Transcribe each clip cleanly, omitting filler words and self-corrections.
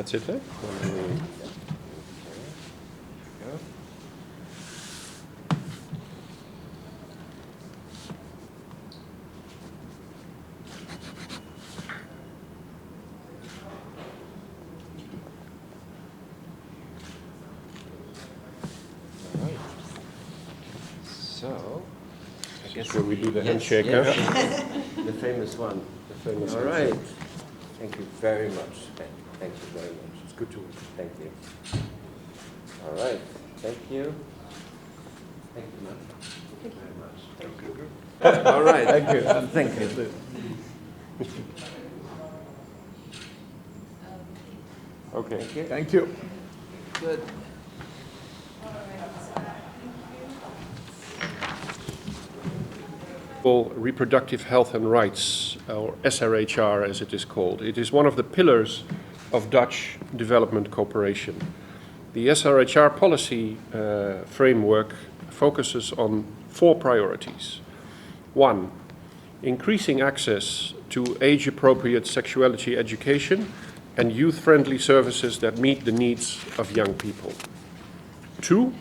That's it, eh? So, I guess Shall we do the handshake? Yes. Huh? The famous one. The famous All handshake. right. Thank you very much. Thank you very much. It's good to. Thank you. All right. Thank you. Thank you, man. Thank you very much. Thank you. All right. Thank you. Thank you. Okay. Thank you. Thank you. Good. Reproductive Health and Rights, or SRHR as it is called. It is one of the pillars of Dutch development cooperation. The SRHR policy framework focuses on 4 priorities. 1, increasing access to age-appropriate sexuality education and youth-friendly services that meet the needs of young people. 2,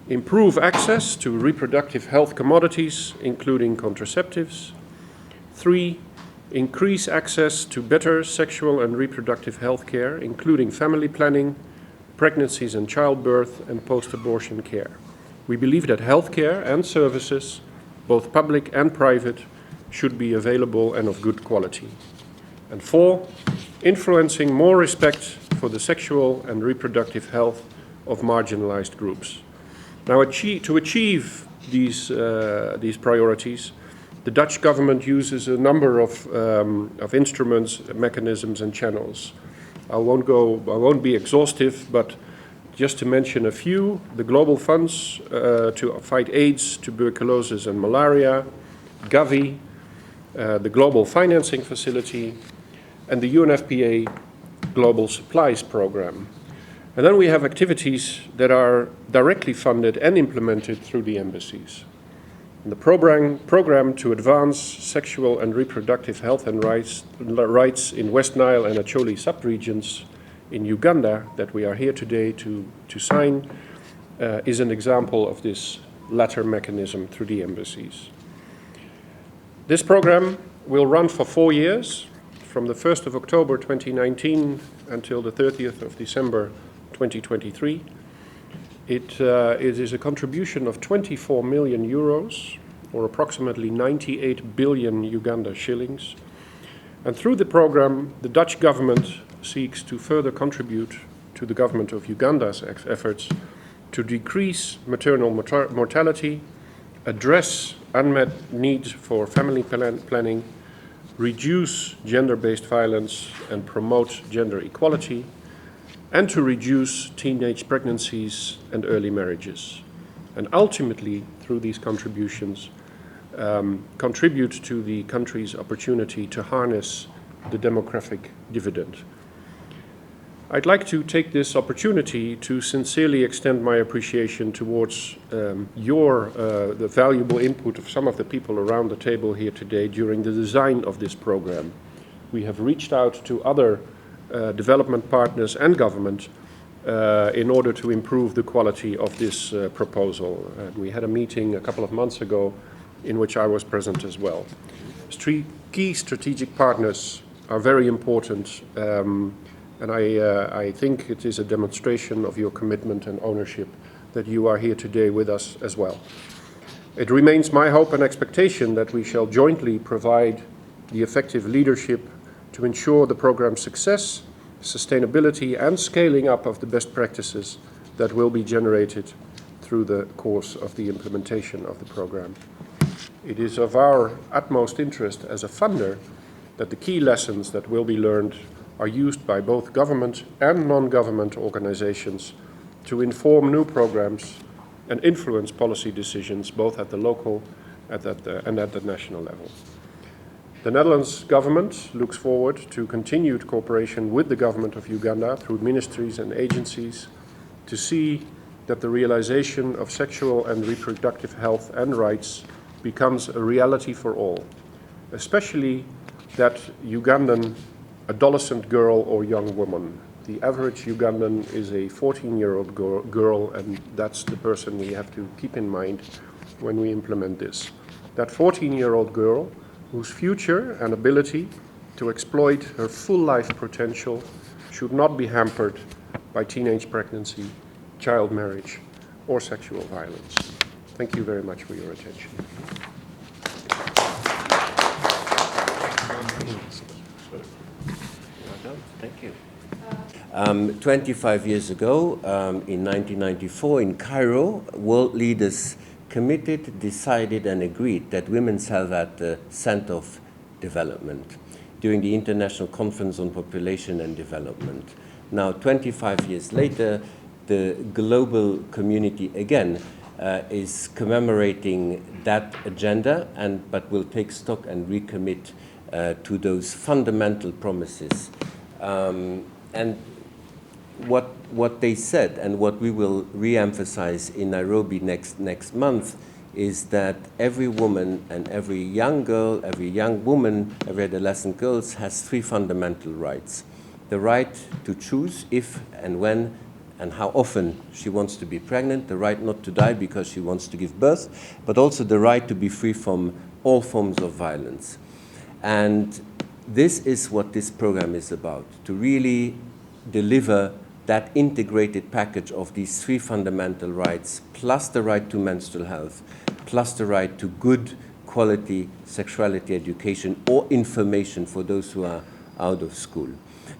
improve access to reproductive health commodities, including contraceptives. 3, increase access to better sexual and reproductive health care, including family planning, pregnancies and childbirth, and post-abortion care. We believe that health care and services, both public and private, should be available and of good quality. And 4, influencing more respect for the sexual and reproductive health of marginalized groups. Now, to achieve these priorities, the Dutch government uses a number of instruments, mechanisms, and channels. I won't be exhaustive, but just to mention a few: the global funds to fight AIDS, tuberculosis, and malaria, Gavi, the Global Financing Facility, and the UNFPA Global Supplies Program. And then we have activities that are directly funded and implemented through the embassies. And the program to advance sexual and reproductive health and rights in West Nile and Acholi subregions in Uganda that we are here today to sign is an example of this latter mechanism through the embassies. This program will run for 4 years, from the 1st of October 2019 until the 30th of December 2023. It is a contribution of 24 million euros, or approximately 98 billion Uganda shillings. And through the program, the Dutch government seeks to further contribute to the government of Uganda's efforts to decrease maternal mortality, address unmet needs for family planning, reduce gender-based violence and promote gender equality, and to reduce teenage pregnancies and early marriages. And ultimately, through these contributions, contribute to the country's opportunity to harness the demographic dividend. I'd like to take this opportunity to sincerely extend my appreciation towards the valuable input of some of the people around the table here today during the design of this program. We have reached out to other development partners and government in order to improve the quality of this proposal. We had a meeting a couple of months ago in which I was present as well. Key strategic partners are very important, and I think it is a demonstration of your commitment and ownership that you are here today with us as well. It remains my hope and expectation that we shall jointly provide the effective leadership to ensure the program's success, sustainability, and scaling up of the best practices that will be generated through the course of the implementation of the program. It is of our utmost interest as a funder that the key lessons that will be learned are used by both government and non-government organizations to inform new programs and influence policy decisions both at the local and at the national level. The Netherlands government looks forward to continued cooperation with the government of Uganda through ministries and agencies to see that the realization of sexual and reproductive health and rights becomes a reality for all, especially that Ugandan adolescent girl or young woman The average Ugandan is a 14-year-old girl, and that's the person we have to keep in mind when we implement this. That 14-year-old girl whose future and ability to exploit her full life potential should not be hampered by teenage pregnancy, child marriage, or sexual violence. Thank you very much for your attention. Thank you. 25 years ago, in 1994, in Cairo, world leaders committed, decided, and agreed that women's health at the center of development during the International Conference on Population and Development. Now, 25 years later, the global community again is commemorating that agenda, but will take stock and recommit to those fundamental promises. And what they said, and what we will re-emphasize in Nairobi next month, is that every woman and every young girl, every young woman, every adolescent girl has three fundamental rights. The right to choose if and when and how often she wants to be pregnant, the right not to die because she wants to give birth, but also the right to be free from all forms of violence. And this is what this program is about, to really deliver that integrated package of these three fundamental rights, plus the right to menstrual health, plus the right to good quality sexuality education or information for those who are out of school.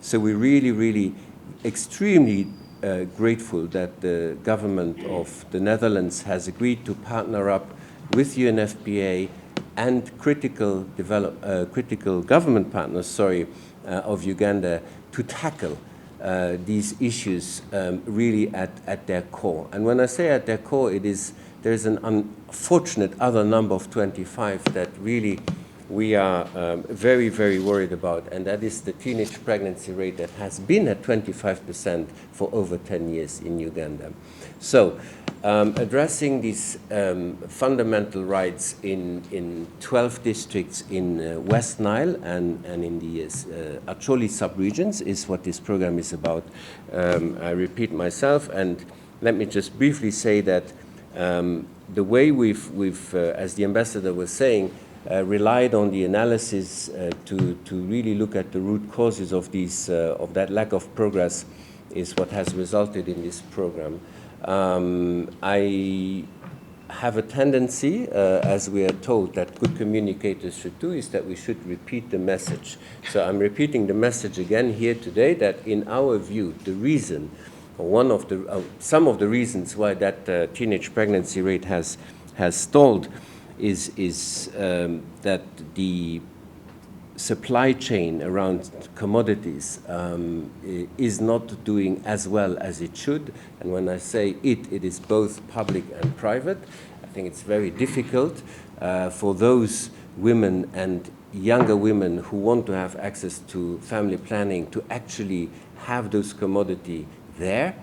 So we're really, really extremely grateful that the government of the Netherlands has agreed to partner up with UNFPA and critical government partners, of Uganda to tackle these issues really at their core. And when I say at their core, there's an unfortunate other number of 25 that really we are very, very worried about, and that is the teenage pregnancy rate that has been at 25% for over 10 years in Uganda. So addressing these fundamental rights in 12 districts in West Nile and in the Acholi sub-regions is what this program is about. I repeat myself, and let me just briefly say that the way we've as the ambassador was saying, relied on the analysis to really look at the root causes of these of that lack of progress is what has resulted in this program. I have a tendency, as we are told, that good communicators should do, is that we should repeat the message. So I'm repeating the message again here today, that in our view, the reason, or one of the some of the reasons why that teenage pregnancy rate has stalled is that the supply chain around commodities is not doing as well as it should. And when I say it is both public and private. I think it's very difficult for those women and younger women who want to have access to family planning to actually have those commodities there,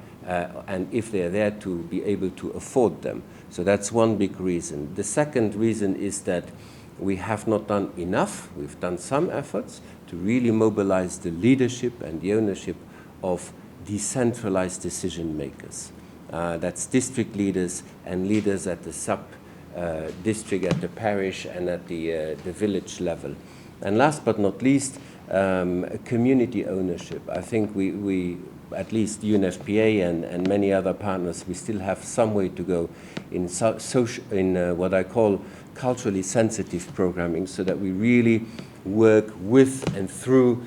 and if they're there, to be able to afford them. So that's one big reason. The second reason is that we have not done enough. We've done some efforts to really mobilize the leadership and the ownership of decentralized decision makers. That's district leaders and leaders at the sub-district, at the parish, and at the village level. And last but not least, community ownership. I think we at least UNFPA and many other partners, we still have some way to go in what I call culturally sensitive programming, so that we really work with and through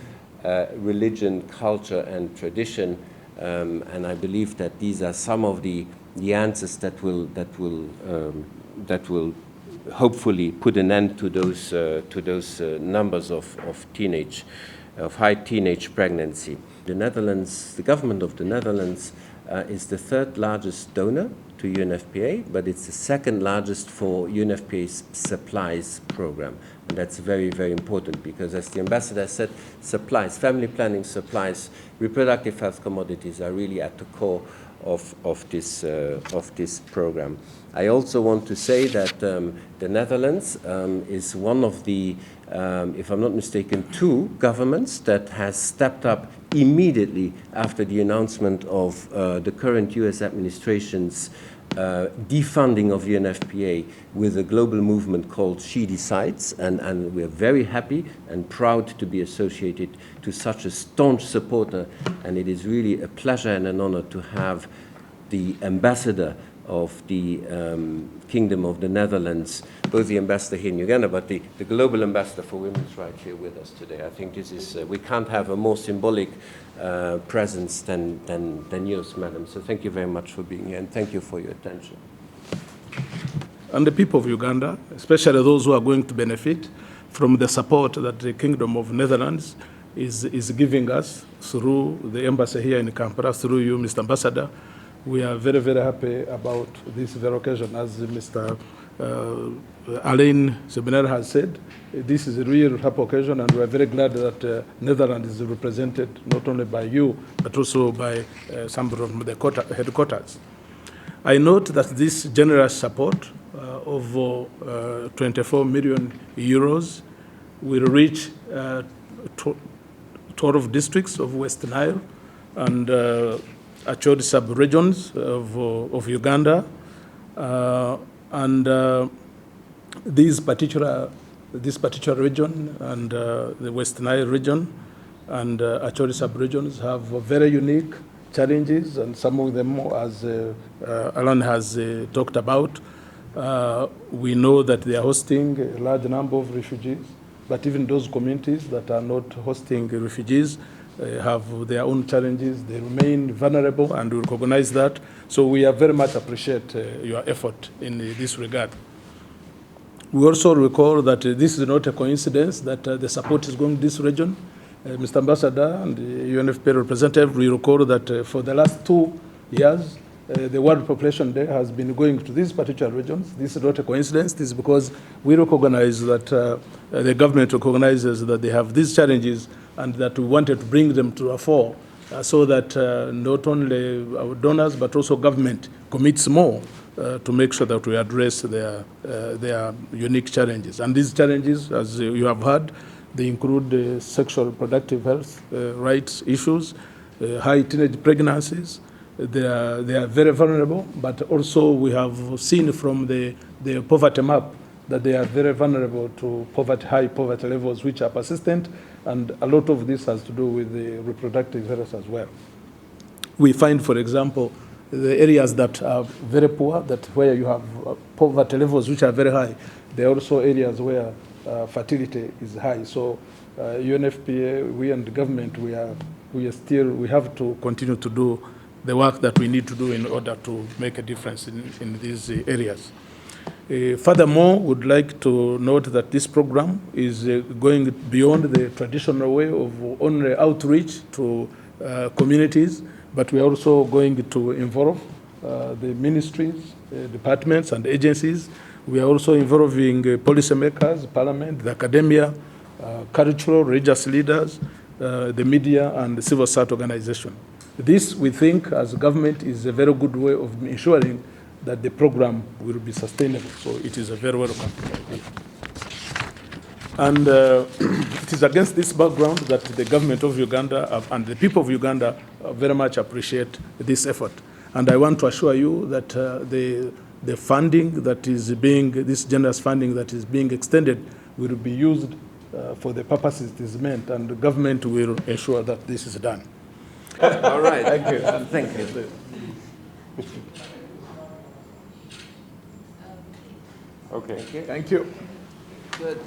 religion, culture, and tradition. And I believe that these are some of the answers that will hopefully put an end to those numbers of high teenage pregnancy. The Netherlands, the government of the Netherlands is the third largest donor to UNFPA, but it's the second largest for UNFPA's supplies program. And that's very, very important because, as the ambassador said, supplies, family planning supplies, reproductive health commodities are really at the core of this program. I also want to say that the Netherlands is one of the, if I'm not mistaken, 2 governments that has stepped up immediately after the announcement of the current US administration's defunding of UNFPA with a global movement called She Decides, and we're very happy and proud to be associated to such a staunch supporter, and it is really a pleasure and an honor to have the ambassador of the Kingdom of the Netherlands, both the ambassador here in Uganda, but the global ambassador for women's rights here with us today. I think this is, we can't have a more symbolic presence than yours, madam. So thank you very much for being here, and thank you for your attention. And the people of Uganda, especially those who are going to benefit from the support that the Kingdom of Netherlands is giving us through the embassy here in Kampala, through you, Mr. Ambassador. We are very, very happy about this very occasion. As Mr. Alain Seminaire has said, this is a real happy occasion, and we are very glad that Netherlands is represented not only by you, but also by some of the headquarters. I note that this generous support of 24 million euros will reach 12 districts of West Nile and Acholi sub-regions of Uganda, and this particular region and the West Nile region and Acholi sub-regions have very unique challenges, and some of them, as Alan has talked about, we know that they are hosting a large number of refugees, but even those communities that are not hosting refugees have their own challenges. They remain vulnerable, and we recognize that. So we are very much appreciate your effort in this regard. We also recall that this is not a coincidence that the support is going to this region. Mr. Ambassador and the UNFPA representative, we recall that for the last 2 years, the World Population Day has been going to these particular regions. This is not a coincidence. This is because we recognize that the government recognizes that they have these challenges, and that we wanted to bring them to the fore so that not only our donors but also government commits more to make sure that we address their unique challenges. And these challenges, as you have heard, they include sexual reproductive health rights issues, high teenage pregnancies. They are very vulnerable, but also we have seen from the poverty map that they are very vulnerable to high poverty levels, which are persistent, and a lot of this has to do with the reproductive health as well. We find, for example, the areas that are very poor, where you have poverty levels which are very high, there are also areas where fertility is high. So UNFPA, we and the government, we have to continue to do the work that we need to do in order to make a difference in these areas. Furthermore, would like to note that this program is going beyond the traditional way of only outreach to communities, but we are also going to involve the ministries, departments, and agencies. We are also involving policymakers, parliament, the academia, cultural, religious leaders, the media, and the civil society organization. This, we think, as a government, is a very good way of ensuring that the program will be sustainable. So it is a very welcome idea. And it is against this background that the government of Uganda and the people of Uganda very much appreciate this effort. And I want to assure you that the funding that is this generous funding that is being extended will be used for the purposes it is meant, and the government will ensure that this is done. All right. Thank you. Thank you. Okay. Thank you. Good.